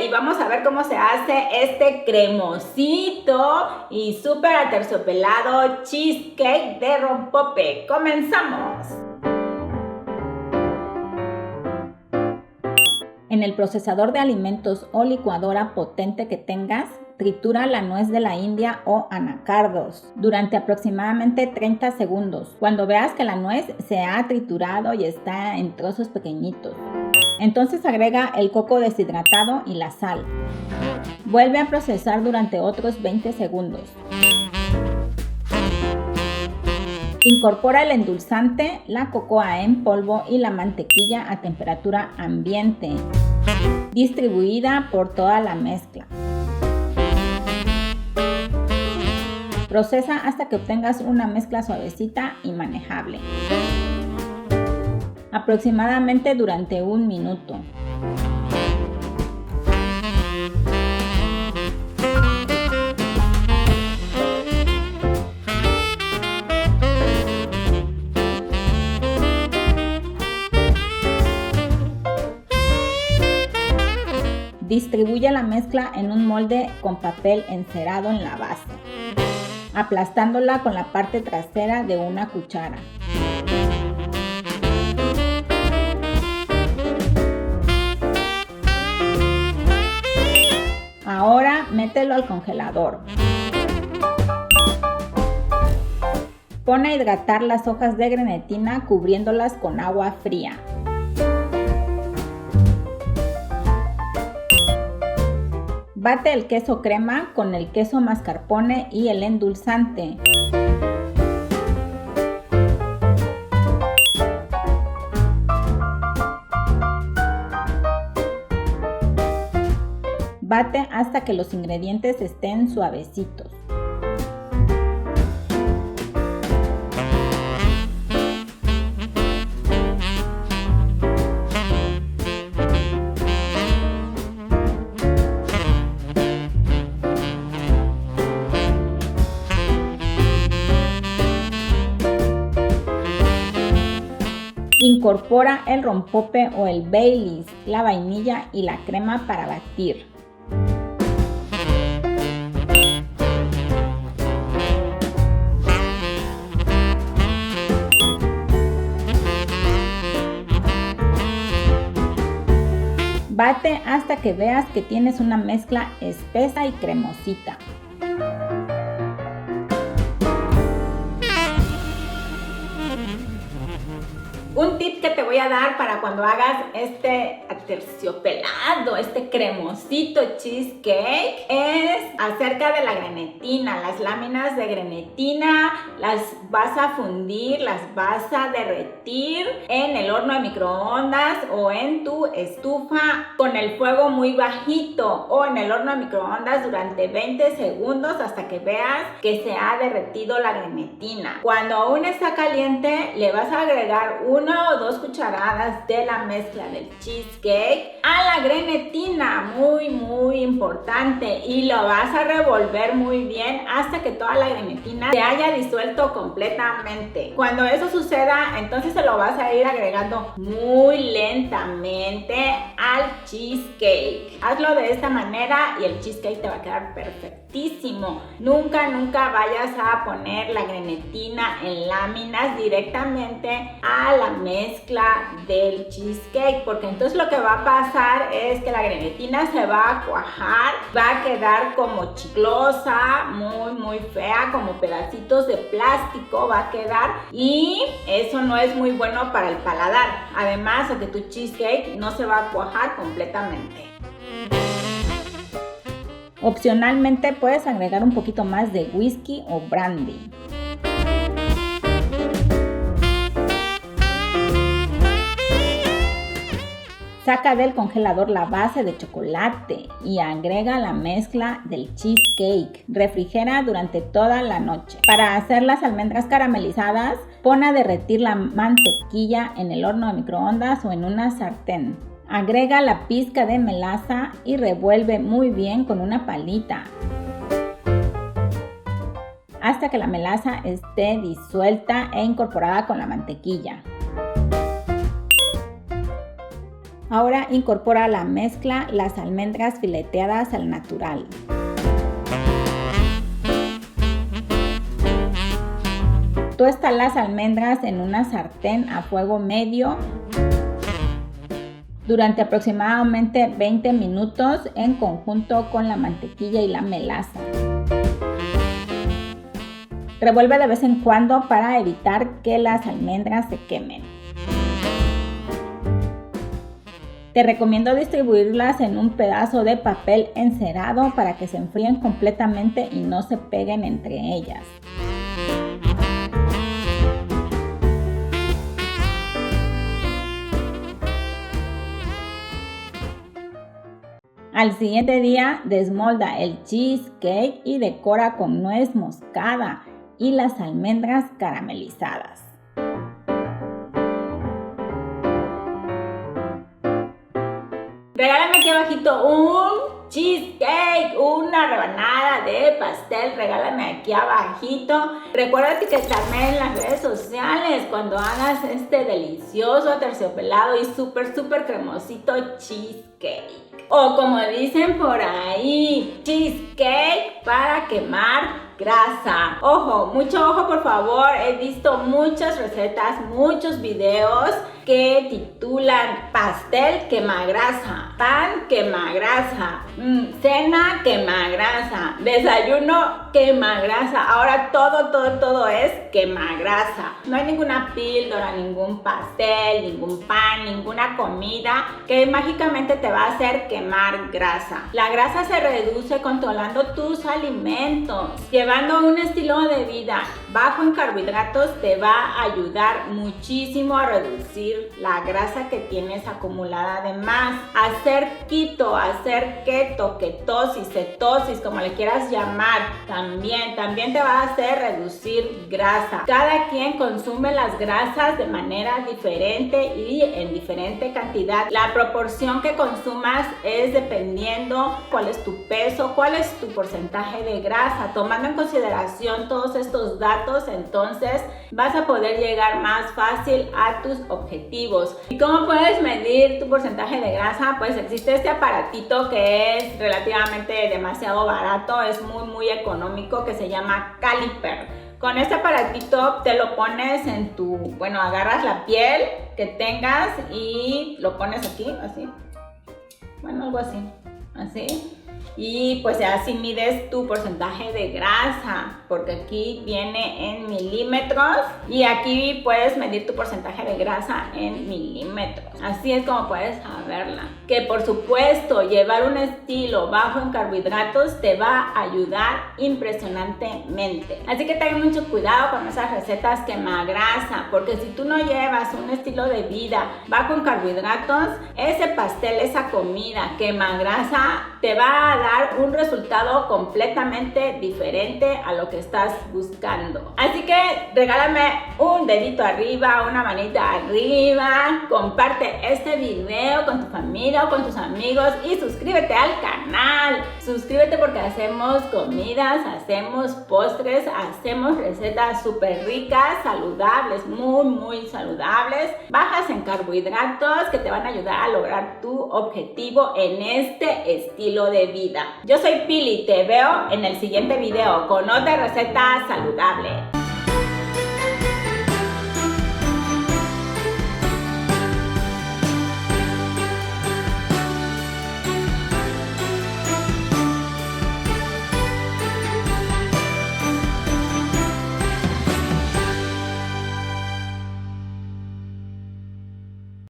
y vamos a ver cómo se hace este cremosito y súper aterciopelado cheesecake de rompope. ¡Comenzamos! En el procesador de alimentos o licuadora potente que tengas, tritura la nuez de la India o anacardos durante aproximadamente 30 segundos. Cuando veas que la nuez se ha triturado y está en trozos pequeñitos, entonces agrega el coco deshidratado y la sal. Vuelve a procesar durante otros 20 segundos. Incorpora el endulzante, la cocoa en polvo y la mantequilla a temperatura ambiente, distribuida por toda la mezcla. Procesa hasta que obtengas una mezcla suavecita y manejable, aproximadamente durante 1 minuto. Distribuye la mezcla en un molde con papel encerado en la base, aplastándola con la parte trasera de una cuchara. Ahora mételo al congelador. Pon a hidratar las hojas de grenetina cubriéndolas con agua fría. Bate el queso crema con el queso mascarpone y el endulzante. Bate hasta que los ingredientes estén suavecitos. Incorpora el rompope o el Baileys, la vainilla y la crema para batir. Bate hasta que veas que tienes una mezcla espesa y cremosita. Un tip que te voy a dar para cuando hagas este aterciopelado, este cremosito cheesecake es acerca de la grenetina. Las láminas de grenetina las vas a fundir, las vas a derretir en el horno de microondas o en tu estufa con el fuego muy bajito o en el horno de microondas durante 20 segundos hasta que veas que se ha derretido la grenetina. Cuando aún está caliente le vas a agregar 1 o 2 cucharadas de la mezcla del cheesecake a la grenetina, muy importante, y lo vas a revolver muy bien hasta que toda la grenetina se haya disuelto completamente. Cuando eso suceda, entonces se lo vas a ir agregando muy lentamente al cheesecake. Hazlo de esta manera y el cheesecake te va a quedar perfectísimo. Nunca vayas a poner la grenetina en láminas directamente a la mezcla del cheesecake, porque entonces lo que va a pasar es que la grenetina se va a cuajar, va a quedar como chiclosa, muy fea, como pedacitos de plástico va a quedar, y eso no es muy bueno para el paladar, además de que tu cheesecake no se va a cuajar completamente. Opcionalmente puedes agregar un poquito más de whisky o brandy. Saca del congelador la base de chocolate y agrega la mezcla del cheesecake. Refrigera durante toda la noche. Para hacer las almendras caramelizadas, pon a derretir la mantequilla en el horno de microondas o en una sartén. Agrega la pizca de melaza y revuelve muy bien con una palita hasta que la melaza esté disuelta e incorporada con la mantequilla. Ahora incorpora a la mezcla las almendras fileteadas al natural. Tuesta las almendras en una sartén a fuego medio durante aproximadamente 20 minutos en conjunto con la mantequilla y la melaza. Revuelve de vez en cuando para evitar que las almendras se quemen. Te recomiendo distribuirlas en un pedazo de papel encerado para que se enfríen completamente y no se peguen entre ellas. Al siguiente día, desmolda el cheesecake y decora con nuez moscada y las almendras caramelizadas. Regálame aquí abajito un cheesecake, una rebanada de pastel, regálame aquí abajito. Recuerda etiquetarme en las redes sociales cuando hagas este delicioso aterciopelado y súper cremosito cheesecake. O como dicen por ahí, cheesecake para quemar grasa. Ojo, mucho ojo por favor. He visto muchas recetas, muchos videos que titulan pastel quemagrasa, pan quemagrasa, cena quemagrasa, desayuno quemagrasa. Ahora todo es quemagrasa. No hay ninguna píldora, ningún pastel, ningún pan, ninguna comida que mágicamente te va a hacer quemar grasa. La grasa se reduce controlando tus alimentos. Llevando un estilo de vida bajo en carbohidratos te va a ayudar muchísimo a reducir la grasa que tienes acumulada de más. Hacer keto, hacer keto, ketosis, cetosis, como le quieras llamar, también te va a hacer reducir grasa. Cada quien consume las grasas de manera diferente y en diferente cantidad. La proporción que consumas es dependiendo cuál es tu peso, cuál es tu porcentaje de grasa. Tomando en consideración todos estos datos, entonces vas a poder llegar más fácil a tus objetivos. ¿Y cómo puedes medir tu porcentaje de grasa? Pues existe este aparatito que es relativamente demasiado barato, es muy económico, que se llama Caliper. Con este aparatito te lo pones en agarras la piel que tengas y lo pones aquí, así, algo así. Y pues así mides tu porcentaje de grasa, porque aquí viene en milímetros y aquí puedes medir tu porcentaje de grasa en milímetros. Así es como puedes saberla. Que por supuesto llevar un estilo bajo en carbohidratos te va a ayudar impresionantemente. Así que ten mucho cuidado con esas recetas quemagrasa, porque si tú no llevas un estilo de vida bajo en carbohidratos, ese pastel, esa comida quemagrasa te va a dar un resultado completamente diferente a lo que estás buscando. Así que regálame un dedito arriba, una manita arriba, comparte este video con tu familia o con tus amigos y suscríbete al canal. Suscríbete porque hacemos comidas, hacemos postres, hacemos recetas súper ricas, saludables, muy saludables, bajas en carbohidratos que te van a ayudar a lograr tu objetivo en este estilo de vida. Yo soy Pili, te veo en el siguiente video con otra receta saludable.